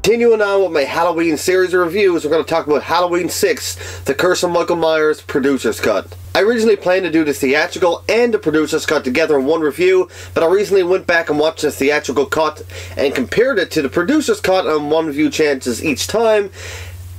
Continuing on with my Halloween series of reviews, we're going to talk about Halloween 6, The Curse of Michael Myers Producer's Cut. I originally planned to do the theatrical and the producer's cut together in one review, but I recently went back and watched the theatrical cut and compared it to the producer's cut on one view chances each time,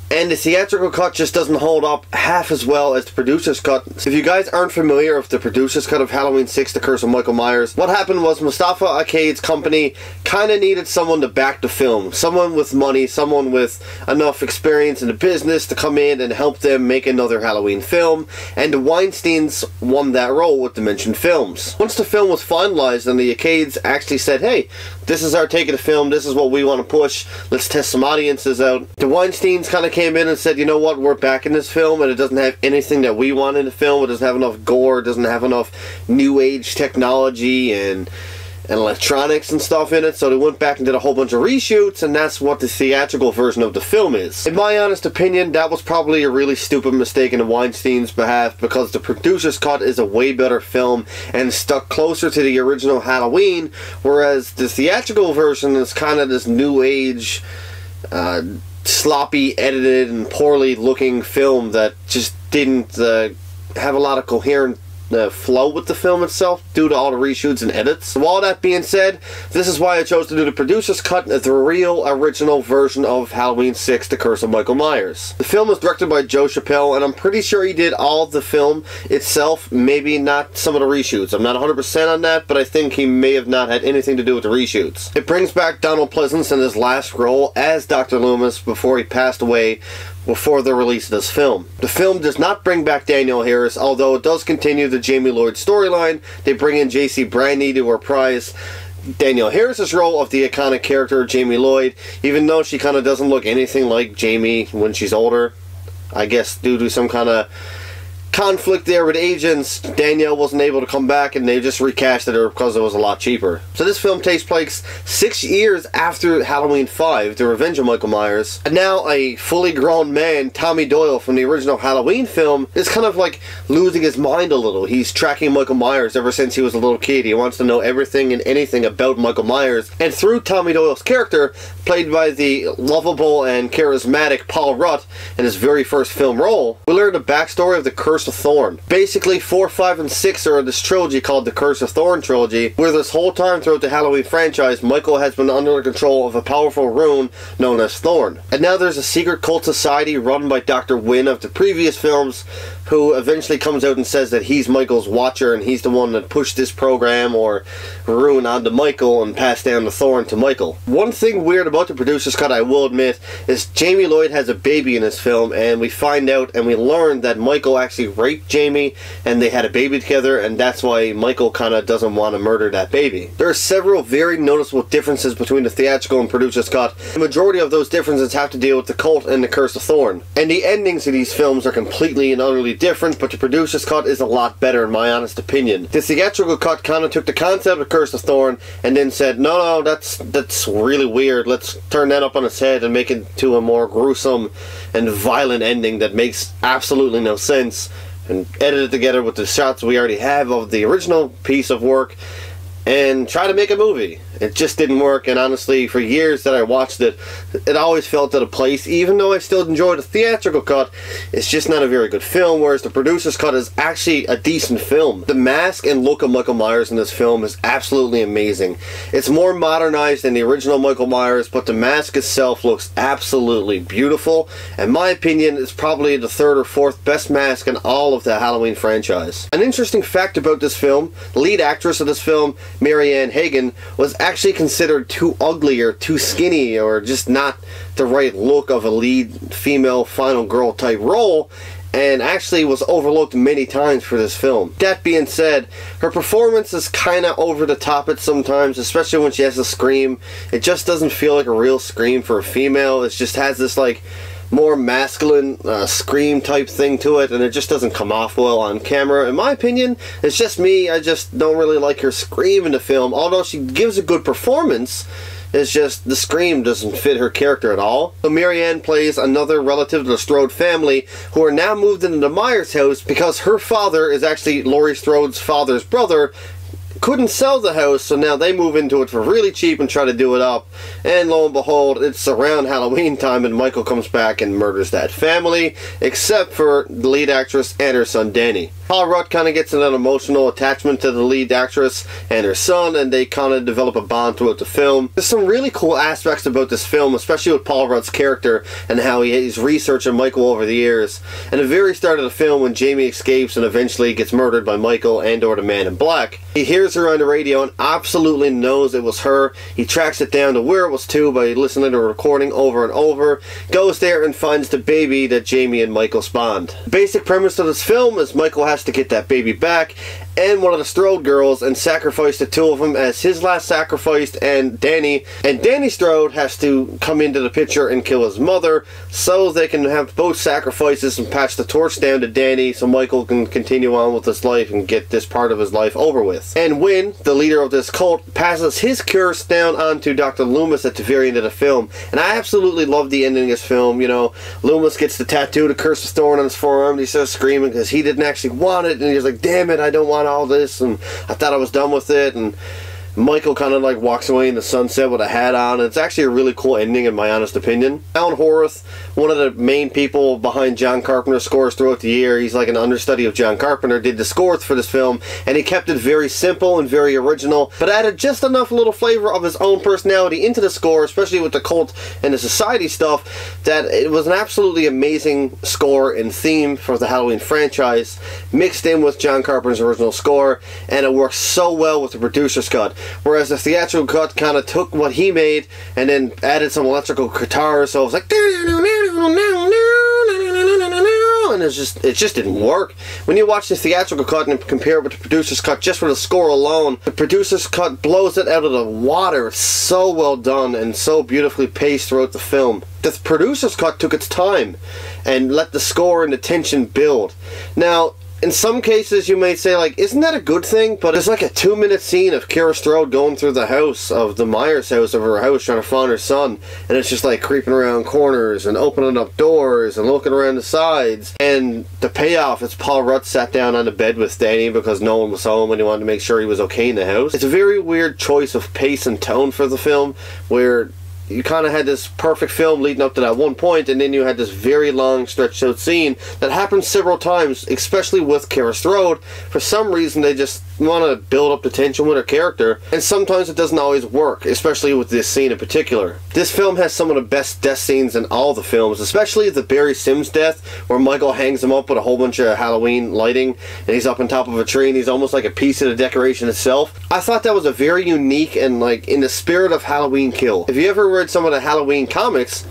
and the theatrical cut just doesn't hold up half as well as the producer's cut. If you guys aren't familiar with the producer's cut of Halloween 6, The Curse of Michael Myers, what happened was Mustafa Arcade's company kind of needed someone to back the film. Someone with money, someone with enough experience in the business to come in and help them make another Halloween film, and the Weinsteins won that role with Dimension Films. Once the film was finalized and the Arcades actually said, hey, this is our take of the film, this is what we want to push, let's test some audiences out, the Weinsteins kind of came in and said, you know what, we're backing this film and it doesn't have anything that we want in the film. It doesn't have enough gore, it doesn't have enough new age technology and electronics and stuff in it, so they went back and did a whole bunch of reshoots, and that's what the theatrical version of the film is. In my honest opinion, that was probably a really stupid mistake in the Weinstein's behalf, because the producer's cut is a way better film and stuck closer to the original Halloween, whereas the theatrical version is kind of this new age sloppy edited and poorly looking film that just didn't have a lot of coherent flow with the film itself due to all the reshoots and edits. So all that being said, this is why I chose to do the producer's cut, the real original version of Halloween 6, The Curse of Michael Myers. The film was directed by Joe Chappelle, and I'm pretty sure he did all of the film itself, maybe not some of the reshoots. I'm not 100% on that, but I think he may have not had anything to do with the reshoots. It brings back Donald Pleasence in his last role as Dr. Loomis before he passed away before the release of this film. The film does not bring back Danielle Harris, although it does continue the Jamie Lloyd storyline. They bring in J.C. Brandy to reprise Danielle Harris's role of the iconic character Jamie Lloyd, even though she kind of doesn't look anything like Jamie when she's older. I guess due to some kind of conflict there with agents, Danielle wasn't able to come back and they just recasted her because it was a lot cheaper. So this film takes place 6 years after Halloween 5, The Revenge of Michael Myers, and now a fully grown man, Tommy Doyle from the original Halloween film, is kind of like losing his mind a little. He's tracking Michael Myers ever since he was a little kid. He wants to know everything and anything about Michael Myers, and through Tommy Doyle's character, played by the lovable and charismatic Paul Rudd in his very first film role, we learn the backstory of the Curse of Thorn. Basically, 4, 5, and 6 are this trilogy called the Curse of Thorn trilogy, where this whole time throughout the Halloween franchise, Michael has been under the control of a powerful rune known as Thorn. And now there's a secret cult society run by Dr. Wynn of the previous films, who eventually comes out and says that he's Michael's watcher and he's the one that pushed this program or rune onto Michael and passed down the Thorn to Michael. One thing weird about the producer's cut, I will admit, is Jamie Lloyd has a baby in this film, and we find out and we learn that Michael actually raped Jamie and they had a baby together, and that's why Michael kind of doesn't want to murder that baby. There are several very noticeable differences between the theatrical and producer's cut. The majority of those differences have to deal with the cult and the Curse of Thorn. And the endings of these films are completely and utterly different, but the producer's cut is a lot better in my honest opinion. The theatrical cut kind of took the concept of Curse of Thorn and then said, no, that's really weird, let's turn that up on its head and make it to a more gruesome and violent ending that makes absolutely no sense, and edit it together with the shots we already have of the original piece of work and try to make a movie. It just didn't work, and honestly, for years that I watched it, it always felt out of place. Even though I still enjoyed the theatrical cut, it's just not a very good film, whereas the producer's cut is actually a decent film. The mask and look of Michael Myers in this film is absolutely amazing. It's more modernized than the original Michael Myers, but the mask itself looks absolutely beautiful. In my opinion, it's probably the 3rd or 4th best mask in all of the Halloween franchise. An interesting fact about this film, the lead actress of this film, Mary Ann Hagen, was actually considered too ugly or too skinny or just not the right look of a lead female final girl type role, and actually was overlooked many times for this film. That being said, her performance is kind of over the top at sometimes, especially when she has to scream. It just doesn't feel like a real scream for a female. It just has this like more masculine scream type thing to it, and it just doesn't come off well on camera. In my opinion, it's just me, I just don't really like her scream in the film. Although she gives a good performance, it's just the scream doesn't fit her character at all. So Mary Ann plays another relative to the Strode family who are now moved into the Myers house because her father is actually Laurie Strode's father's brother, couldn't sell the house, so now they move into it for really cheap and try to do it up. And lo and behold, it's around Halloween time and Michael comes back and murders that family, except for the lead actress and her son Danny. Paul Rudd kind of gets an emotional attachment to the lead actress and her son, and they kind of develop a bond throughout the film. There's some really cool aspects about this film, especially with Paul Rudd's character and how he's researching Michael over the years. And the very start of the film, when Jamie escapes and eventually gets murdered by Michael and or the Man in Black, he hears her on the radio and absolutely knows it was her. He tracks it down to where it was to by listening to a recording over and over, goes there and finds the baby that Jamie and Michael spawned. The basic premise of this film is Michael has to get that baby back and one of the Strode girls and sacrifice the two of them as his last sacrifice, and Danny Strode has to come into the picture and kill his mother so they can have both sacrifices and pass the torch down to Danny so Michael can continue on with his life and get this part of his life over with. And when the leader of this cult passes his curse down onto Dr. Loomis at the very end of the film, and I absolutely love the ending of this film. You know, Loomis gets the tattoo, the curse of Thorn on his forearm, and he starts screaming because he didn't actually want it, and he's like, damn it, I don't want all this, and I thought I was done with it. And Michael kind of like walks away in the sunset with a hat on. It's actually a really cool ending in my honest opinion. Alan Horace, one of the main people behind John Carpenter's scores throughout the year, he's like an understudy of John Carpenter, did the scores for this film, and he kept it very simple and very original, but added just enough little flavor of his own personality into the score, especially with the cult and the society stuff, that it was an absolutely amazing score and theme for the Halloween franchise, mixed in with John Carpenter's original score, and it works so well with the producer's cut. Whereas the theatrical cut kind of took what he made and then added some electrical guitars, so it was like, and it just didn't work. When you watch the theatrical cut and compare it with the producer's cut just for the score alone, the producer's cut blows it out of the water. It's so well done and so beautifully paced throughout the film. The producer's cut took its time and let the score and the tension build. Now, in some cases you may say, like, isn't that a good thing? But there's like a 2-minute scene of Kara Strode going through the house of the Myers house of her house trying to find her son, and it's just like creeping around corners and opening up doors and looking around the sides, and the payoff is Paul Rudd sat down on the bed with Danny because no one was home and he wanted to make sure he was okay in the house. It's a very weird choice of pace and tone for the film, where you kind of had this perfect film leading up to that one point, and then you had this very long stretched out scene that happened several times, especially with Kara Strode. For some reason they just want to build up the tension with her character, and sometimes it doesn't always work, especially with this scene in particular. This film has some of the best death scenes in all the films, especially the Barry Sims death, where Michael hangs him up with a whole bunch of Halloween lighting, and he's up on top of a tree and he's almost like a piece of the decoration itself. I thought that was a very unique and like in the spirit of Halloween kill. If you ever read some of the Halloween comics,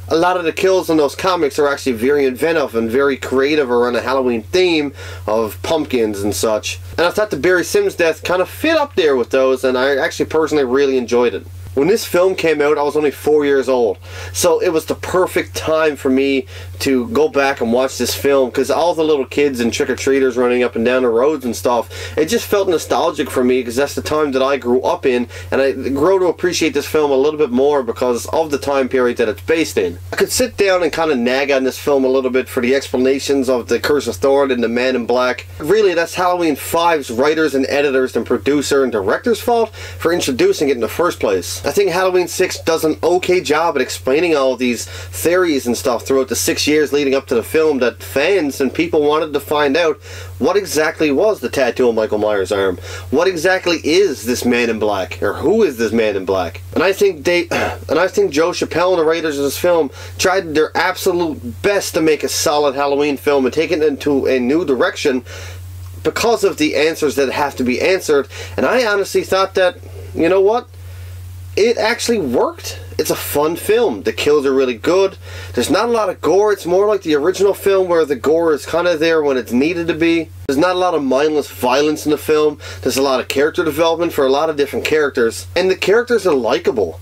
a lot of the kills in those comics are actually very inventive and very creative around a Halloween theme of pumpkins and such. And I thought the Barry Sims death kind of fit up there with those, and I actually personally really enjoyed it. When this film came out, I was only 4 years old, so it was the perfect time for me to go back and watch this film, because all the little kids and trick-or-treaters running up and down the roads and stuff, it just felt nostalgic for me, because that's the time that I grew up in, and I grew to appreciate this film a little bit more because of the time period that it's based in. I could sit down and kind of nag on this film a little bit for the explanations of the Curse of Thorn and the Man in Black. Really, that's Halloween 5's writers and editors and producer and director's fault for introducing it in the first place. I think Halloween 6 does an okay job at explaining all of these theories and stuff throughout the 6 years leading up to the film, that fans and people wanted to find out what exactly was the tattoo on Michael Myers' arm. What exactly is this Man in Black, or who is this Man in Black? And I think Joe Chappelle and the writers of this film tried their absolute best to make a solid Halloween film and take it into a new direction because of the answers that have to be answered. And I honestly thought that, you know what? It actually worked. It's a fun film. The kills are really good. There's not a lot of gore. It's more like the original film where the gore is kind of there when it's needed to be. There's not a lot of mindless violence in the film. There's a lot of character development for a lot of different characters. And the characters are likable.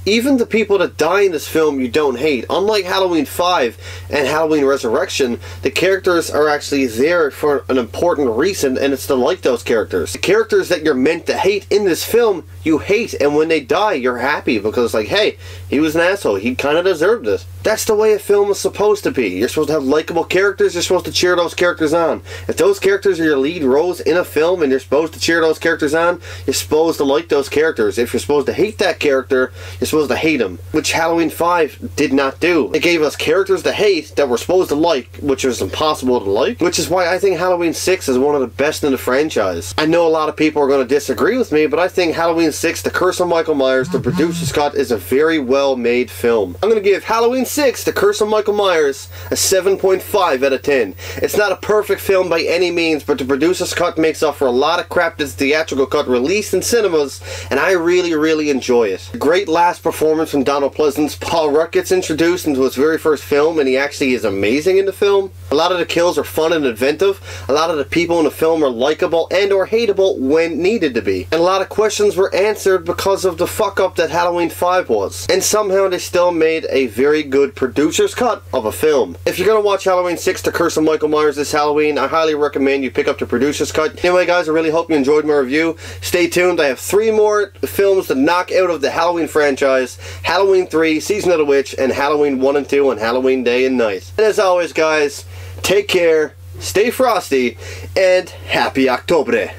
Even the people that die in this film you don't hate. Unlike Halloween 5 and Halloween Resurrection, the characters are actually there for an important reason, and it's to like those characters. The characters that you're meant to hate in this film, you hate, and when they die, you're happy because, like, hey, he was an asshole. He kind of deserved this. That's the way a film is supposed to be. You're supposed to have likable characters. You're supposed to cheer those characters on. If those characters are your lead roles in a film and you're supposed to cheer those characters on, you're supposed to like those characters. If you're supposed to hate that character, you're supposed to hate him, which Halloween 5 did not do. It gave us characters to hate that we're supposed to like, which is impossible to like, which is why I think Halloween 6 is one of the best in the franchise. I know a lot of people are going to disagree with me, but I think Halloween 6, The Curse of Michael Myers, the producer's cut, is a very well made film. I'm going to give Halloween 6, The Curse of Michael Myers, a 7.5 out of 10. It's not a perfect film by any means, but the producer's cut makes up for a lot of crap that's theatrical cut released in cinemas, and I really enjoy it. A great last performance from Donald Pleasance. Paul Rudd gets introduced into his very first film, and he actually is amazing in the film. A lot of the kills are fun and inventive. A lot of the people in the film are likable and or hateable when needed to be. And a lot of questions were answered because of the fuck up that Halloween 5 was. And somehow they still made a very good producer's cut of a film. If you're going to watch Halloween 6, The Curse of Michael Myers this Halloween, I highly recommend you pick up the producer's cut. Anyway guys, I really hope you enjoyed my review. Stay tuned, I have 3 more films to knock out of the Halloween franchise. Halloween 3, Season of the Witch, and Halloween 1 and 2 on Halloween Day and Night. And as always guys, take care, stay frosty, and happy October.